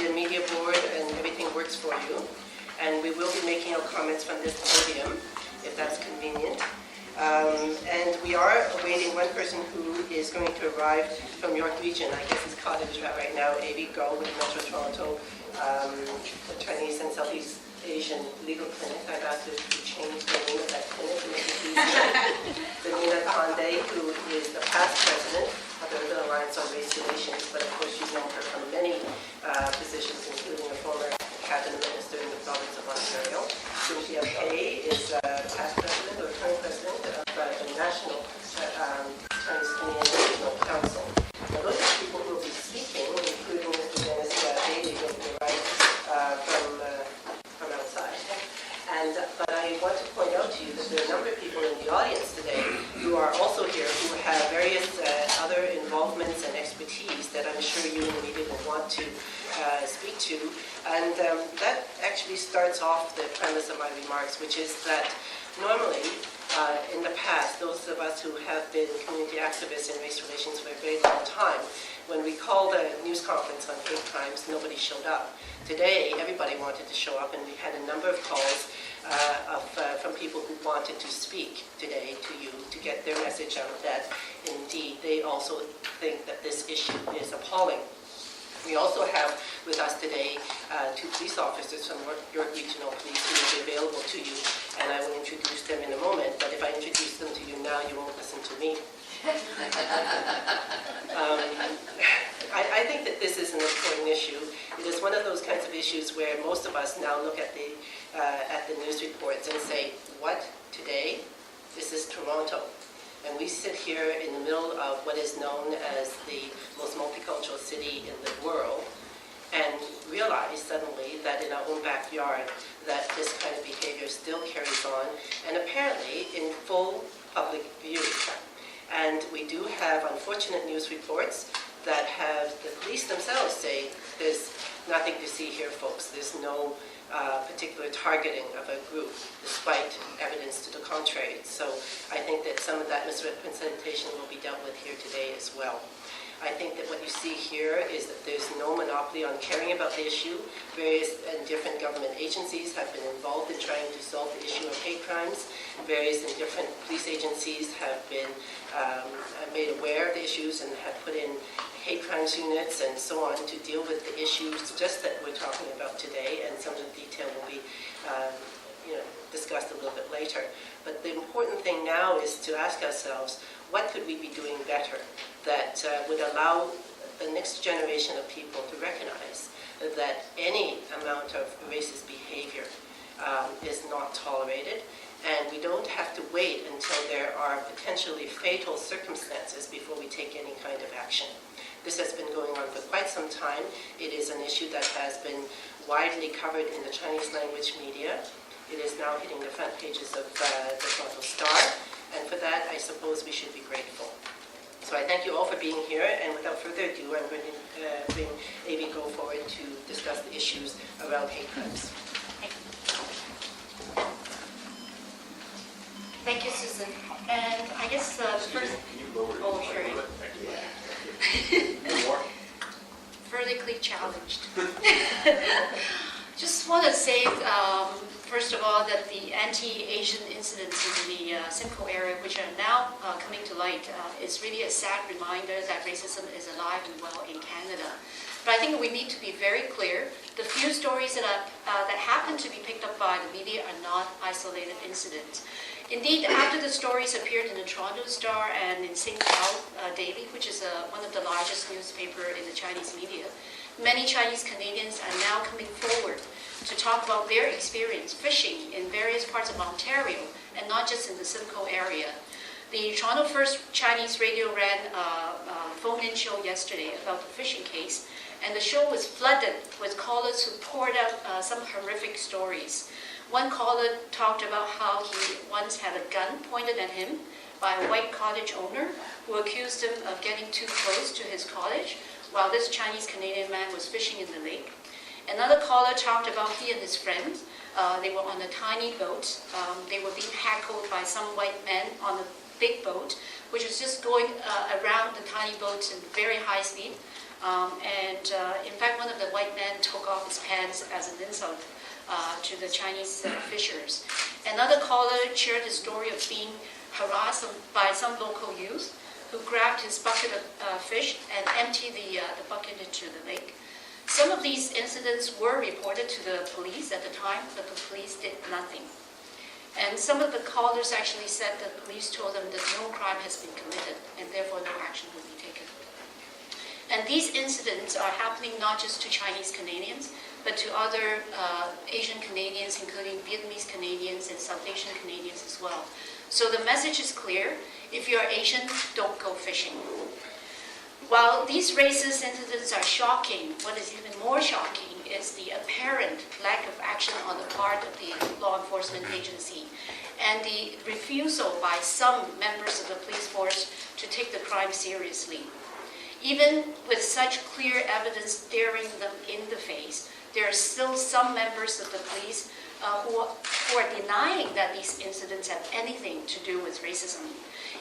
the media board and everything works for you. And we will be making our comments from this podium, if that's convenient. And we are awaiting one person who is going to arrive from York Region. I guess he's cottage right now, Avvy with Metro Toronto, Chinese and Southeast Asian Legal Clinic. I've asked her to change the name of that clinic to make it easier. Benina Conde, who is the past president of the Urban Alliance on Race Relations, but of course you've known her from many positions, including a former cabinet minister in the province of Ontario. Cynthia Pei is past president or current president of the National Chinese Canadian National Council. Now those are people who will be speaking, including Mr. Dennis Bailey, who will be right from outside. But I want to point out to you that there are a number of people in the audience today who are also here who have various other involvements and expertise that I'm sure you in the media will want to speak to. And that actually starts off the premise of my remarks, which is that normally in the past, those of us who have been community activists in race relations for a very long time, when we called a news conference on hate crimes, nobody showed up. Today, everybody wanted to show up, and we had a number of calls from people who wanted to speak today to you to get their message out that indeed they also think that this issue is appalling. We also have with us today two police officers from York Regional Police who will be available to you, and I will introduce them in a moment, but if I introduce them to you now, you won't listen to me. I think that this is an important issue. It is one of those kinds of issues where most of us now look at the news reports and say, what, today? This is Toronto. And we sit here in the middle of what is known as the most multicultural city in the world and realize suddenly that in our own backyard that this kind of behavior still carries on and apparently in full public view. And we do have unfortunate news reports that have the police themselves say there's nothing to see here, folks. There's no particular targeting of a group, despite evidence to the contrary. So I think that some of that misrepresentation will be dealt with here today as well. I think that what you see here is that there's no monopoly on caring about the issue. Various and different government agencies have been involved in trying to solve the issue of hate crimes. Various and different police agencies have been made aware of the issues and have put in hate crimes units and so on to deal with the issues just that we're talking about today, and some of the detail will be discussed a little bit later. But the important thing now is to ask ourselves, what could we be doing better that would allow the next generation of people to recognize that any amount of racist behavior is not tolerated, and we don't have to wait until there are potentially fatal circumstances before we take any kind of action. This has been going on for quite some time. It is an issue that has been widely covered in the Chinese language media. It is now hitting the front pages of the Toronto Star, and for that, I suppose we should be grateful. So I thank you all for being here, and without further ado, I'm going to bring Avvy go forward to discuss the issues around hate crimes. Thank you, Susan. And I guess the first... Can you lower it? Oh, sure. More? Vertically challenged. Just want to say, first of all, that the anti-Asian incidents in the Simcoe area, which are now coming to light, is really a sad reminder that racism is alive and well in Canada. But I think we need to be very clear. The few stories that happen to be picked up by the media are not isolated incidents. Indeed, after the stories appeared in the Toronto Star and in St. Paul Daily, which is one of the largest newspapers in the Chinese media, many Chinese Canadians are now coming forward to talk about their experience fishing in various parts of Ontario, and not just in the Simcoe area. The Toronto First Chinese Radio ran a phone-in show yesterday about the fishing case, and the show was flooded with callers who poured out some horrific stories. One caller talked about how he once had a gun pointed at him by a white cottage owner who accused him of getting too close to his cottage while this Chinese Canadian man was fishing in the lake. Another caller talked about he and his friends. They were on a tiny boat. They were being heckled by some white men on a big boat, which was just going around the tiny boat in very high speed. In fact, one of the white men told his hands as an insult to the Chinese fishers. Another caller shared the story of being harassed by some local youth who grabbed his bucket of fish and emptied the bucket into the lake. Some of these incidents were reported to the police at the time, but the police did nothing. And some of the callers actually said that the police told them that no crime has been committed and therefore no action will be taken. And these incidents are happening not just to Chinese Canadians, but to other Asian Canadians, including Vietnamese Canadians and South Asian Canadians as well. So the message is clear. If you're Asian, don't go fishing. While these racist incidents are shocking, what is even more shocking is the apparent lack of action on the part of the law enforcement agency and the refusal by some members of the police force to take the crime seriously. Even with such clear evidence staring them in the face, there are still some members of the police who are denying that these incidents have anything to do with racism.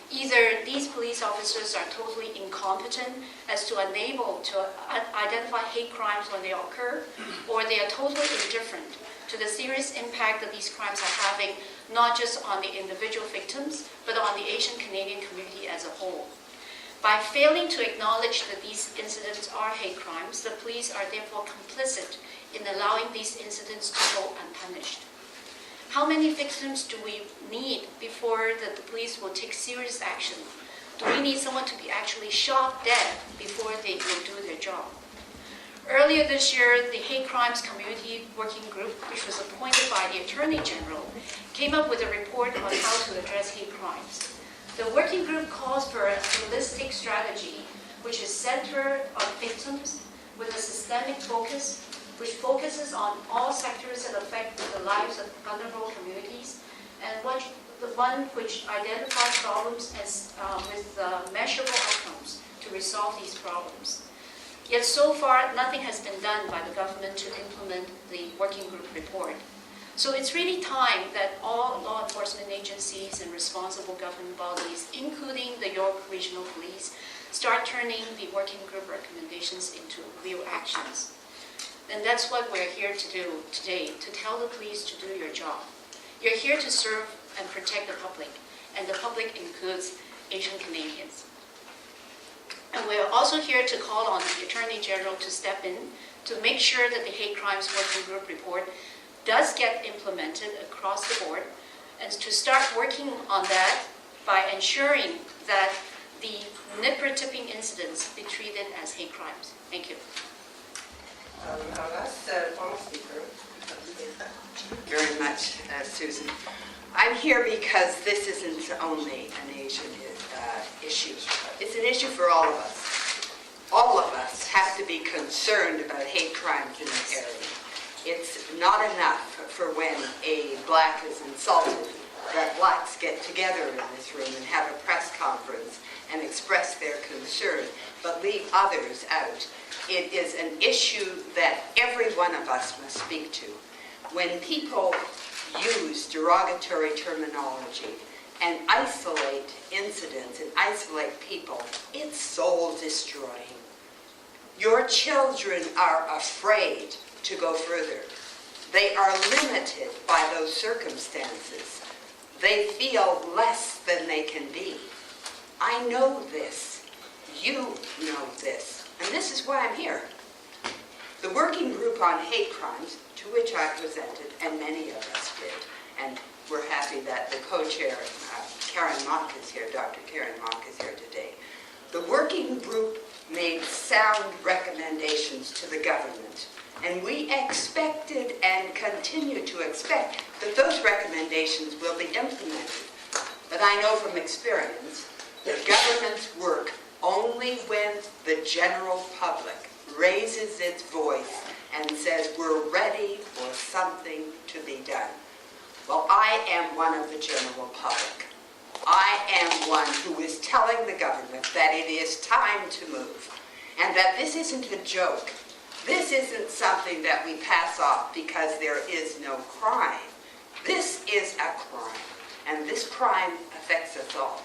Either these police officers are totally incompetent as to unable to identify hate crimes when they occur, or they are totally indifferent to the serious impact that these crimes are having, not just on the individual victims, but on the Asian Canadian community as a whole. By failing to acknowledge that these incidents are hate crimes, the police are therefore complicit in allowing these incidents to go unpunished. How many victims do we need before the police will take serious action? Do we need someone to be actually shot dead before they will do their job? Earlier this year, the Hate Crimes Community Working Group, which was appointed by the Attorney General, came up with a report on how to address hate crimes. The working group calls for a holistic strategy which is centered on victims with a systemic focus, which focuses on all sectors that affect the lives of vulnerable communities, and the one which identifies problems as, with measurable outcomes to resolve these problems. Yet so far, nothing has been done by the government to implement the working group report. So it's really time that all law enforcement agencies and responsible government bodies, including the York Regional Police, start turning the working group recommendations into real actions. And that's what we're here to do today, to tell the police to do your job. You're here to serve and protect the public, and the public includes Asian Canadians. And we're also here to call on the Attorney General to step in to make sure that the Hate Crimes Working Group report does get implemented across the board, and to start working on that by ensuring that the nipper-tipping incidents be treated as hate crimes. Thank you. Our last formal speaker. Very much, Susan. I'm here because this isn't only an Asian issue. It's an issue for all of us. All of us have to be concerned about hate crimes in this area. It's not enough for when a black is insulted that blacks get together in this room and have a press conference and express their concern, but leave others out. It is an issue that every one of us must speak to. When people use derogatory terminology and isolate incidents and isolate people, it's soul-destroying. Your children are afraid to go further. They are limited by those circumstances. They feel less than they can be. I know this. You know this. And this is why I'm here. The working group on hate crimes, to which I presented, and many of us did, and we're happy that the co-chair, Karen Mock, is here, Dr. Karen Mock is here today. The working group made sound recommendations to the government, and we expected and continue to expect that those recommendations will be implemented. But I know from experience that governments work only when the general public raises its voice and says we're ready for something to be done. Well, I am one of the general public. I am one who is telling the government that it is time to move, and that this isn't a joke. This isn't something that we pass off because there is no crime. This is a crime, and this crime affects us all.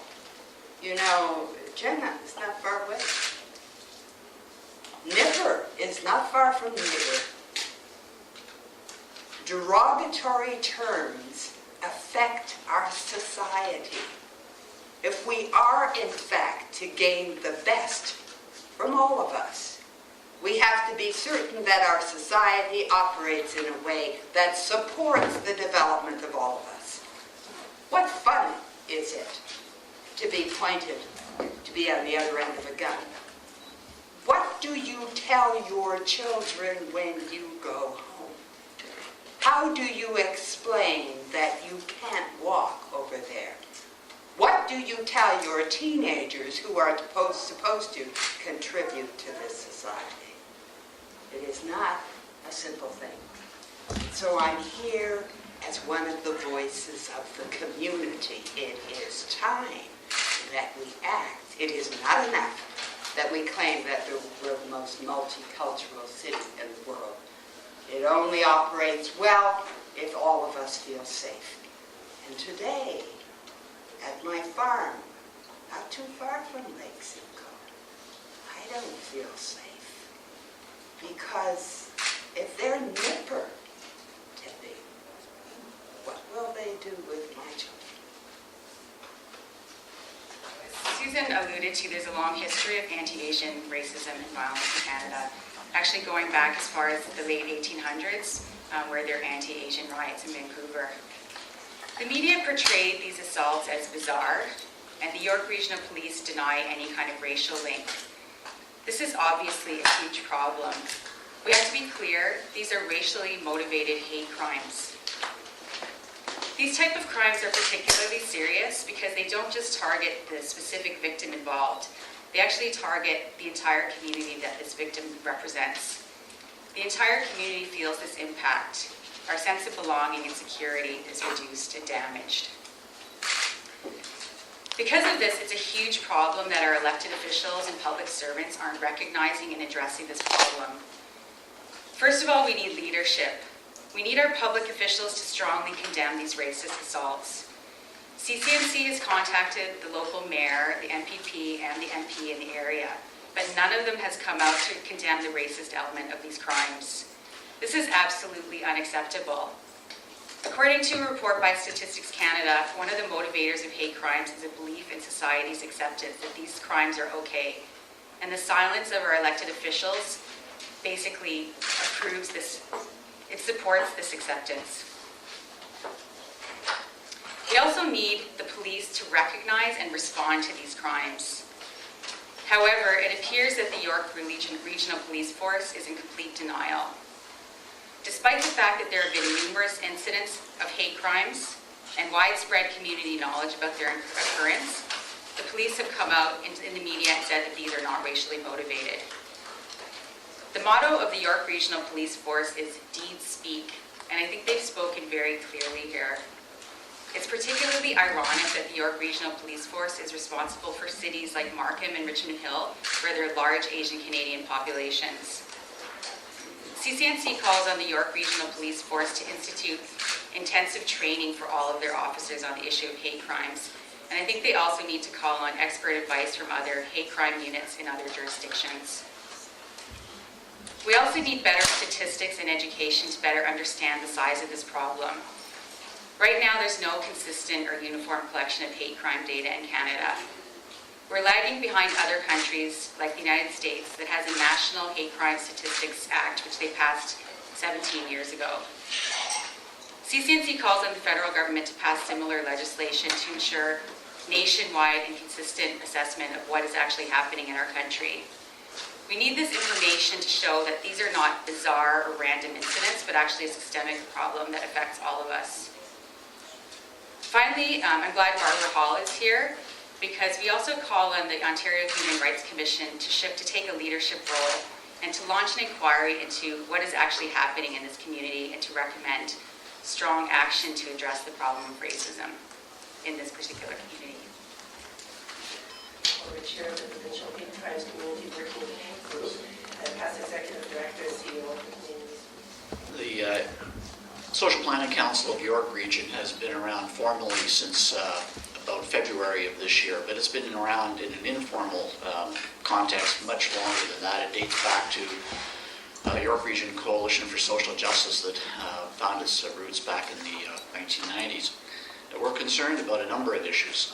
You know, Jenna is not far away. Nipper is not far from here. derogatory terms affect our society. If we are, in fact, to gain the best from all of us, we have to be certain that our society operates in a way that supports the development of all of us. What fun is it to be pointed, to be on the other end of a gun? What do you tell your children when you go home? How do you explain that you can't walk over there? What do you tell your teenagers who are supposed to contribute to this society? It is not a simple thing. So I'm here as one of the voices of the community. It is time that we act. It is not enough that we claim that we're the most multicultural city in the world. It only operates well if all of us feel safe. And today, at my farm, not too far from Lake Simcoe, I don't feel safe. Because if they're nipper tipping, what will they do with my children? Susan alluded to, there's a long history of anti-Asian racism and violence in Canada, actually going back as far as the late 1800s, where there are anti-Asian riots in Vancouver. The media portrayed these assaults as bizarre, and the York Regional Police deny any kind of racial link. This is obviously a huge problem. We have to be clear, these are racially motivated hate crimes. These type of crimes are particularly serious because they don't just target the specific victim involved. They actually target the entire community that this victim represents. The entire community feels this impact. Our sense of belonging and security is reduced and damaged. Because of this, it's a huge problem that our elected officials and public servants aren't recognizing and addressing this problem. First of all, we need leadership. We need our public officials to strongly condemn these racist assaults. CCMC has contacted the local mayor, the MPP, and the MP in the area, but none of them has come out to condemn the racist element of these crimes. This is absolutely unacceptable. According to a report by Statistics Canada, one of the motivators of hate crimes is a belief in society's acceptance that these crimes are okay. And the silence of our elected officials basically approves this, it supports this acceptance. We also need the police to recognize and respond to these crimes. However, it appears that the York Regional Police Force is in complete denial. Despite the fact that there have been numerous incidents of hate crimes and widespread community knowledge about their occurrence, the police have come out in the media and said that these are not racially motivated. The motto of the York Regional Police Force is "Deeds Speak," and I think they've spoken very clearly here. It's particularly ironic that the York Regional Police Force is responsible for cities like Markham and Richmond Hill, where there are large Asian Canadian populations. CCNC calls on the York Regional Police Force to institute intensive training for all of their officers on the issue of hate crimes. And I think they also need to call on expert advice from other hate crime units in other jurisdictions. We also need better statistics and education to better understand the size of this problem. Right now, there's no consistent or uniform collection of hate crime data in Canada. We're lagging behind other countries like the United States that has a National Hate Crime Statistics Act, which they passed 17 years ago. CCNC calls on the federal government to pass similar legislation to ensure nationwide and consistent assessment of what is actually happening in our country. We need this information to show that these are not bizarre or random incidents, but actually a systemic problem that affects all of us. Finally, I'm glad Barbara Hall is here, because we also call on the Ontario Human Rights Commission to take a leadership role and to launch an inquiry into what is actually happening in this community and to recommend strong action to address the problem of racism in this particular community. We're chair of the Provincial Hate Crimes Community Working Group and past executive director and CEO of the community. The Social Planning Council of York Region has been around formally since about February of this year, but it's been around in an informal context much longer than that. It dates back to York Region Coalition for Social Justice that found its roots back in the 1990s. We're concerned about a number of issues,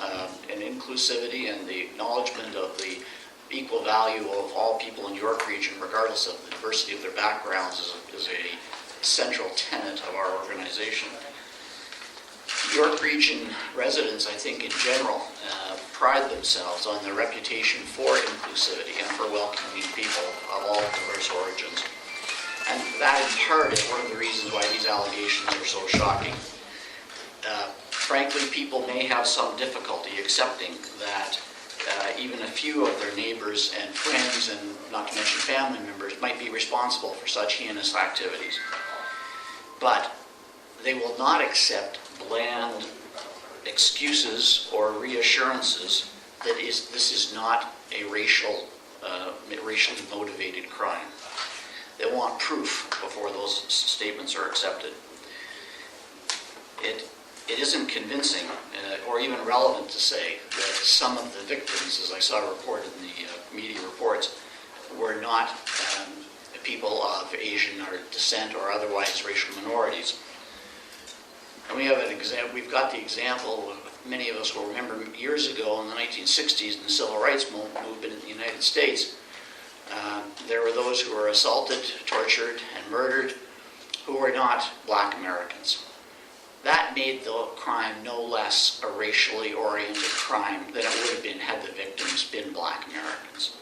and inclusivity and the acknowledgement of the equal value of all people in York Region, regardless of the diversity of their backgrounds, is a central tenet of our organization. York Region residents, I think, in general, pride themselves on their reputation for inclusivity and for welcoming people of all diverse origins. And that, in part, is one of the reasons why these allegations are so shocking. Frankly, people may have some difficulty accepting that even a few of their neighbors and friends, and not to mention family members, might be responsible for such heinous activities. But they will not accept bland excuses or reassurances that this is not a racially motivated crime. They want proof before those statements are accepted. It isn't convincing or even relevant to say that some of the victims, as I saw reported in the media reports, were not people of Asian or descent or otherwise racial minorities. And we've got the example, many of us will remember years ago in the 1960s in the civil rights movement in the United States, there were those who were assaulted, tortured, and murdered who were not Black Americans. That made the crime no less a racially oriented crime than it would have been had the victims been Black Americans.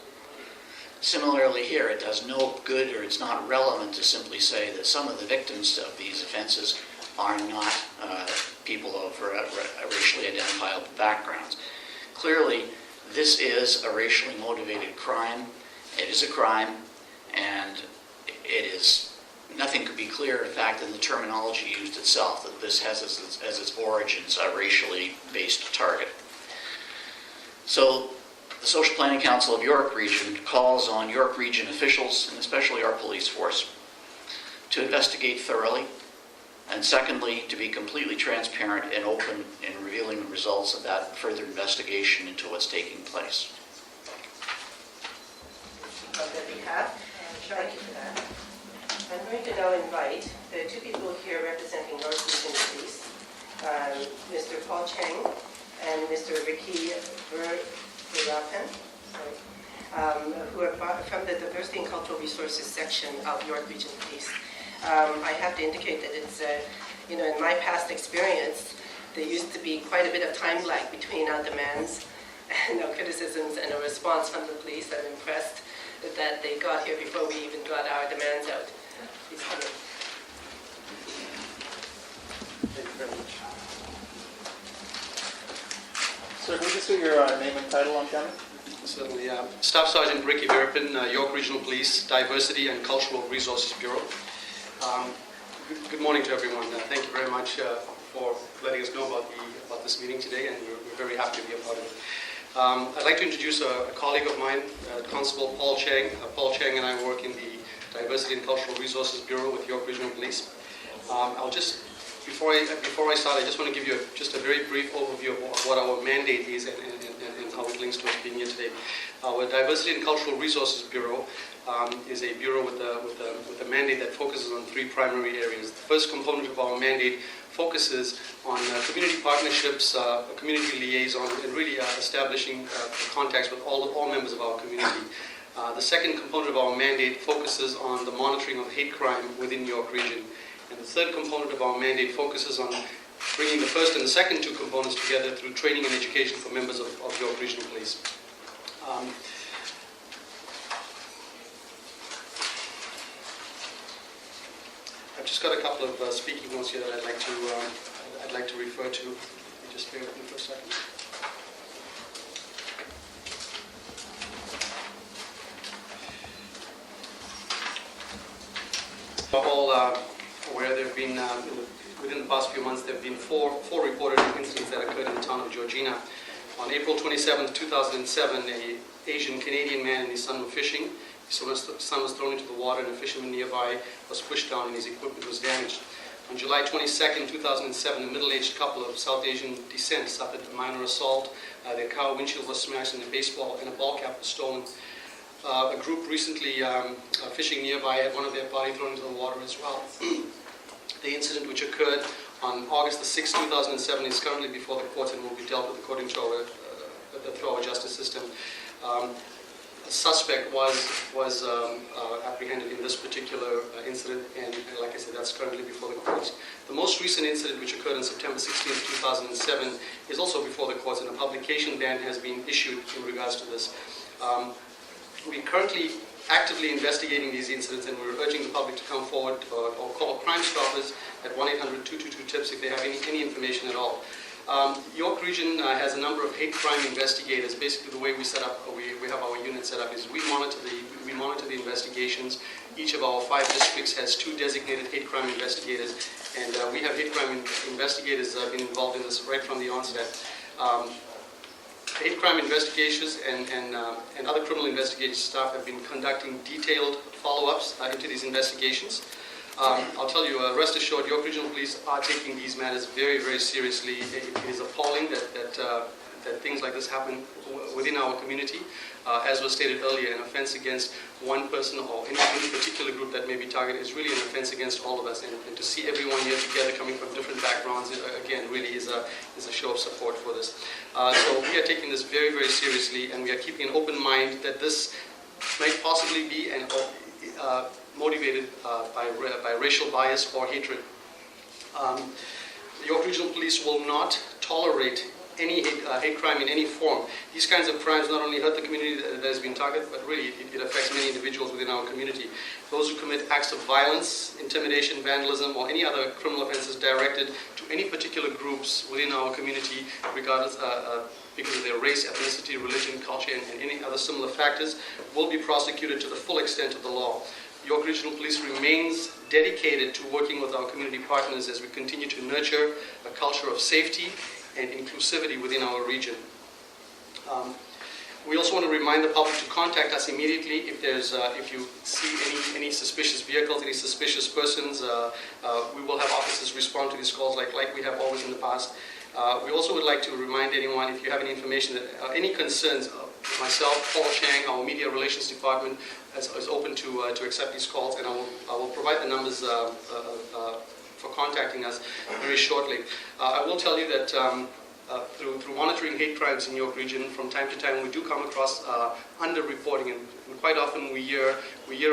Similarly here, it does no good or it's not relevant to simply say that some of the victims of these offenses are not people of racially identifiable backgrounds. Clearly, this is a racially motivated crime. It is a crime, and it is nothing could be clearer, in fact, than the terminology used itself, that this has as its origins a racially based target. So the Social Planning Council of York Region calls on York Region officials, and especially our police force, to investigate thoroughly, and secondly, to be completely transparent and open in revealing the results of that further investigation into what's taking place. On their behalf, thank you for that. I'm going to now invite the two people here representing North Region Police, Mr. Paul Chiang and Mr. Ricky Virapan, who are from the Diversity and Cultural Resources section of York Region Police. I have to indicate that it's, in my past experience, there used to be quite a bit of time lag between our demands and our criticisms and a response from the police. I'm impressed that they got here before we even got our demands out. Please come in. Thank you very much. Sir, can you just give your name and title on camera? Certainly. Staff Sergeant Ricky Virapan, York Regional Police, Diversity and Cultural Resources Bureau. Good morning to everyone. Thank you very much for letting us know about this meeting today, and we're very happy to be a part of it. I'd like to introduce a colleague of mine, Constable Paul Chiang. Paul Chiang and I work in the Diversity and Cultural Resources Bureau with York Regional Police. Before I start, I just want to give you just a very brief overview of what our mandate is and how it links to us being here today. Our Diversity and Cultural Resources Bureau is a bureau with a mandate that focuses on three primary areas. The first component of our mandate focuses on community partnerships, community liaison, and really establishing contacts with all members of our community. The second component of our mandate focuses on the monitoring of hate crime within York Region. And the third component of our mandate focuses on bringing the first and the second two components together through training and education for members of York Regional Police. I've just got a couple of speaking notes here that I'd like to refer to. Just bear with me for a second. All aware there have been, within the past few months, there have been four reported incidents that occurred in the town of Georgina. On April 27, 2007, an Asian Canadian man and his son were fishing. His son was thrown into the water and a fisherman nearby was pushed down and his equipment was damaged. On July 22, 2007, a middle-aged couple of South Asian descent suffered a minor assault. Their car windshield was smashed and a baseball and a ball cap was stolen. a group recently fishing nearby had one of their body thrown into the water as well. The incident, which occurred on August the 6th, 2007, is currently before the courts and will be dealt with according to through our justice system. A suspect was apprehended in this particular incident, and like I said, that's currently before the courts. The most recent incident, which occurred on September 16, 2007, is also before the courts, and a publication ban has been issued in regards to this. We're currently actively investigating these incidents, and we're urging the public to come forward or call Crime Stoppers at 1-800-222-TIPS if they have any information at all. York Region has a number of hate crime investigators. Basically, the way we set up, we have our unit set up is we monitor the investigations. Each of our 5 districts has 2 designated hate crime investigators, and we have hate crime investigators that have been involved in this right from the onset. Hate crime investigations and other criminal investigation staff have been conducting detailed follow-ups into these investigations. I'll tell you, rest assured, York Regional Police are taking these matters very, very seriously. It is appalling that things like this happen within our community. As was stated earlier, an offense against one person or any particular group that may be targeted is really an offense against all of us. And to see everyone here together coming from different backgrounds, again, really is a show of support for this. So we are taking this very, very seriously, and we are keeping an open mind that this might possibly be motivated by racial bias or hatred. The York Regional Police will not tolerate any hate crime in any form. These kinds of crimes not only hurt the community that has been targeted, but really it affects many individuals within our community. Those who commit acts of violence, intimidation, vandalism, or any other criminal offenses directed to any particular groups within our community, regardless because of their race, ethnicity, religion, culture, and any other similar factors, will be prosecuted to the full extent of the law. York Regional Police remains dedicated to working with our community partners as we continue to nurture a culture of safety and inclusivity within our region. We also want to remind the public to contact us immediately if you see any suspicious vehicles, any suspicious persons. We will have officers respond to these calls like we have always in the past. We also would like to remind anyone, if you have any information, that any concerns, myself, Paul Chiang, our Media Relations Department, is open to accept these calls, and I will provide the numbers for contacting us very shortly. I will tell you that through monitoring hate crimes in York Region, from time to time we do come across underreporting, and quite often we hear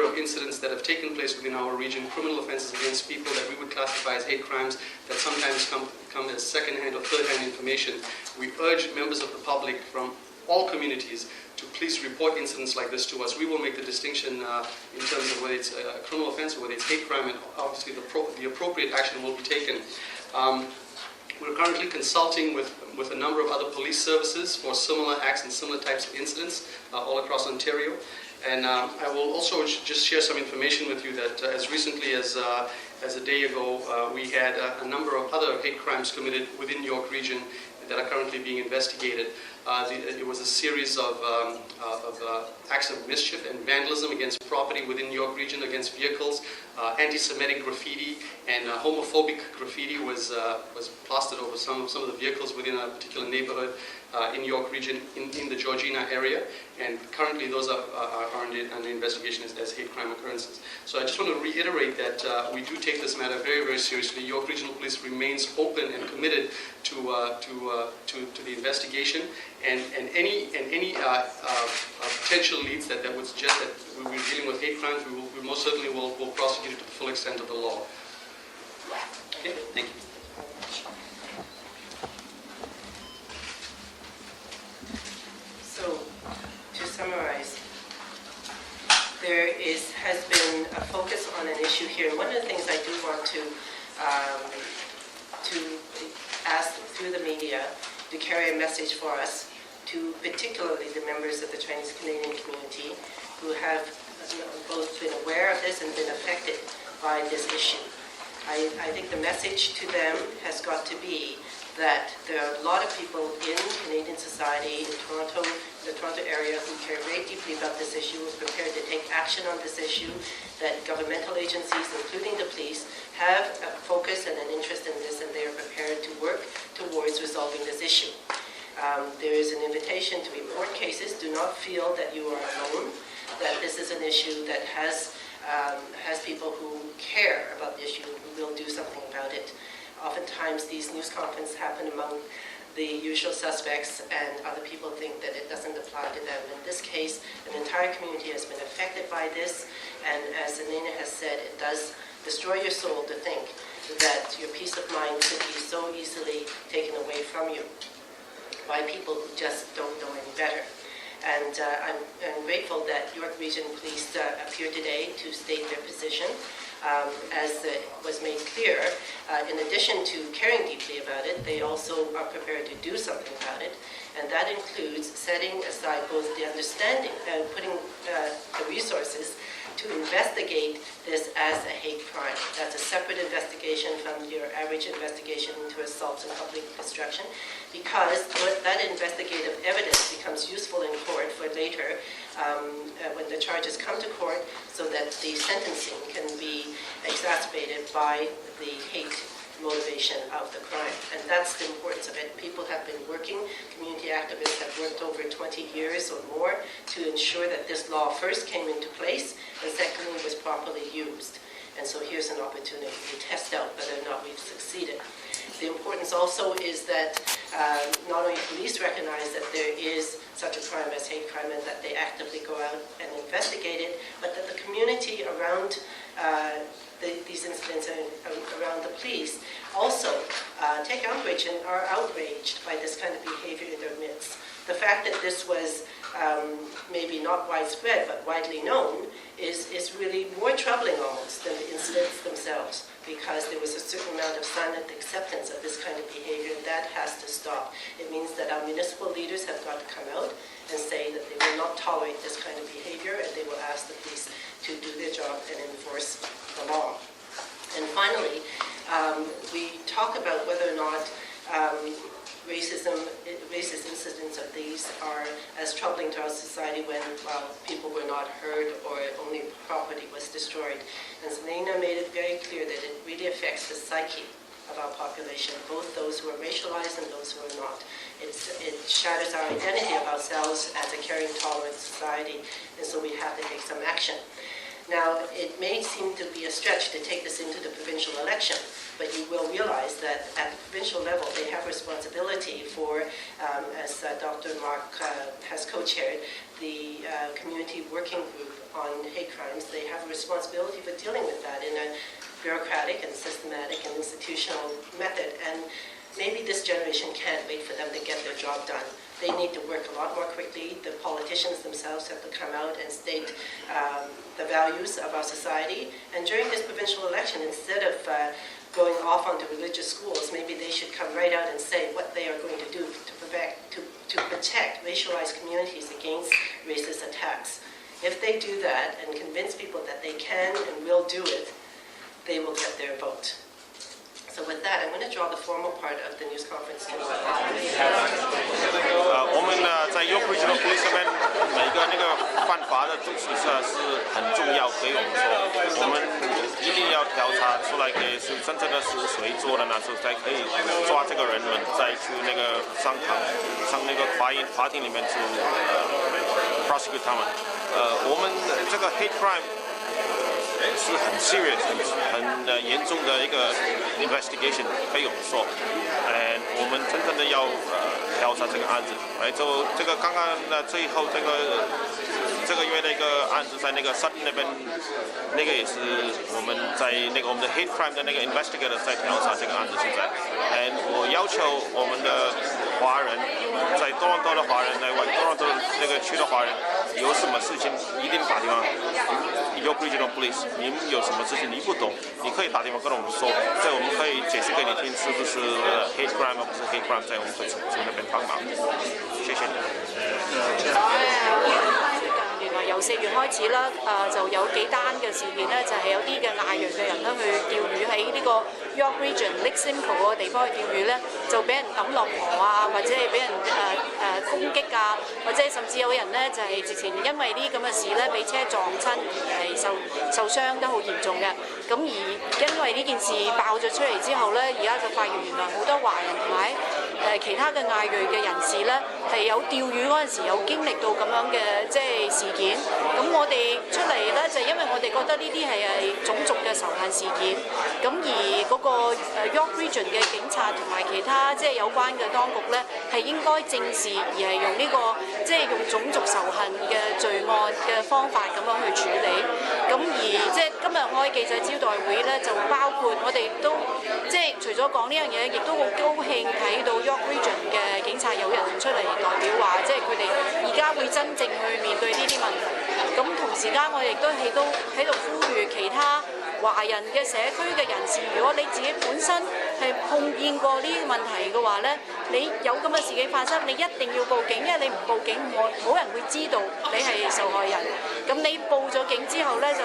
of incidents that have taken place within our region, criminal offenses against people that we would classify as hate crimes that sometimes come as second-hand or third-hand information. We urge members of the public from all communities to please report incidents like this to us. We will make the distinction in terms of whether it's a criminal offense or whether it's hate crime, and obviously the appropriate action will be taken. We're currently consulting with a number of other police services for similar acts and similar types of incidents all across Ontario. And I will also just share some information with you that as recently as a day ago, we had a number of other hate crimes committed within York Region that are currently being investigated. It was a series of acts of mischief and vandalism against property within York Region, against vehicles. Anti-Semitic graffiti and homophobic graffiti was plastered over some of the vehicles within a particular neighborhood in York Region in the Georgina area. And currently those are under investigation as hate crime occurrences. So I just want to reiterate that we do take this matter very, very seriously. York Regional Police remains open and committed to the investigation, and any potential leads that would suggest that we're dealing with hate crimes, we most certainly will prosecute it to the full extent of the law. Okay, thank you. So, to summarize, there has been a focus on an issue here. And one of the things I do want to ask through the media to carry a message for us, to particularly the members of the Chinese Canadian community who have both been aware of this and been affected by this issue. I think the message to them has got to be that there are a lot of people in Canadian society, in Toronto, the Toronto area, who care very deeply about this issue, who are prepared to take action on this issue, that governmental agencies, including the police, have a focus and an interest in this, and they are prepared to work towards resolving this issue. There is an invitation to report cases. Do not feel that you are alone. that this is an issue that has people who care about the issue, who will do something about it. Oftentimes these news conferences happen among the usual suspects, and other people think that it doesn't apply to them. In this case, an entire community has been affected by this, and as Elena has said, it does destroy your soul to think that your peace of mind could be so easily taken away from you by people who just don't know any better. And I'm grateful that York Region Police appeared today to state their position. As was made clear, in addition to caring deeply about it, they also are prepared to do something about it. And that includes setting aside both the understanding and putting the resources to investigate this as a hate crime. That's a separate investigation from your average investigation into assaults and public destruction, because that investigative evidence becomes useful in court for later when the charges come to court, so that the sentencing can be exacerbated by the hate motivation of the crime. And that's the importance of it. People have been working, community activists have worked over 20 years or more to ensure that this law first came into place and secondly was properly used. And so here's an opportunity to test out whether or not we've succeeded. The importance also is that not only police recognize that there is such a crime as hate crime and that they actively go out and investigate it, but that the community around these incidents and around the police also take umbrage and are outraged by this kind of behavior in their midst. The fact that this was maybe not widespread but widely known is really more troubling almost than the incidents themselves, because there was a certain amount of silent acceptance of this kind of behavior, and that has to stop. It means that our municipal leaders have got to come out and say that they will not tolerate this kind of behavior, and they will ask the police to do their job and enforce the law. And finally, we talk about whether or not racist incidents of these are as troubling to our society when people were not heard or only property was destroyed. And Selena made it very clear that it really affects the psyche of our population, both those who are racialized and those who are not. It shatters our identity of ourselves as a caring, tolerant society, and so we have to take some action. Now, it may seem to be a stretch to take this into the provincial election, but you will realize that at the provincial level, they have responsibility for, as Dr. Mark has co-chaired, the community working group on hate crimes. They have a responsibility for dealing with that in a bureaucratic and systematic and institutional method. And maybe this generation can't wait for them to get their job done. They need to work a lot more quickly. The politicians themselves have to come out and state the values of our society. And during this provincial election, instead of going off onto religious schools, maybe they should come right out and say what they are going to do to protect racialized communities against racist attacks. If they do that and convince people that they can and will do it, they will get their vote. So with that, I'm going to draw the formal part of the news conference to 我们在 York Regional Police 上面每个那个犯法的主持是很重要，所以我们说我们一定要调查出来，给是真正的是谁做的呢？是才可以抓这个人们，再去那个上那个法庭里面去prosecute 他们。我们这个 hate crime 是很 serious 很严重的一个 investigation 可以说，我们真正的要调查这个案子，就这个刚刚最后这个月的一个案子在那个 Sutton 那边，那个也是我们在那个我们的 hate crime 的那个 investigator 在调查这个案子现在，我要求我们的华人在多伦多的华人，在多伦多那个区的华人，有什么事情一定打电话 York Regional Police， 你们有什么事情你不懂，你可以打电话跟我们说，所以我们可以解释给你听是不是 hate crime 或不是 hate crime， 在我们会从那边帮忙。謝謝你。原來由4月開始啦，就有幾單嘅事件咧，就係有啲嘅亞裔嘅人咧去釣魚喺呢個 York Region Lake Simcoe 嗰個地方去釣魚咧，就俾人抌落河啊，或者係俾人攻擊啊，或者甚至有人咧就係直情因為呢啲咁嘅事咧，俾車撞親而係受傷得好嚴重嘅。咁而因為呢件事爆咗出嚟之後咧，而家就發現原來好多華人同埋其他嘅亞裔嘅人士咧係有釣魚嗰陣時有經歷到咁樣嘅即係事件，咁我哋出嚟咧就因為我哋覺得呢啲係種族嘅仇恨事件，咁而嗰個York Region 嘅警察同埋其他即係有關嘅當局咧係應該正視，而係用呢個即係用種族仇恨嘅罪案嘅方法咁樣去處理。咁而即係今日開記者招待會咧，就包括我哋都即係除咗講呢樣嘢，亦都好高興睇到 York Region 嘅警察有人出嚟代表話，即係佢哋而家會真正去面對呢啲問題。咁同時間我哋亦都喺度呼籲其他華人嘅社區嘅人士，如果你自己本身係碰見過呢啲問題嘅話咧，你有咁嘅事件發生，你一定要報警，因為你唔報警，冇人會知道你係受害人。咁你報咗警之後咧，就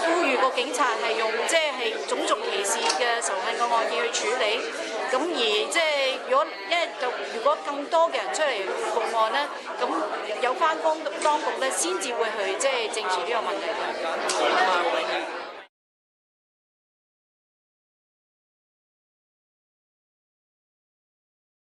呼籲個警察係用即係種族歧視嘅仇恨嘅案件去處理。咁而即係如果更多嘅人出嚟報案咧，咁有關當局咧先至會去即係正視呢個問題嘅。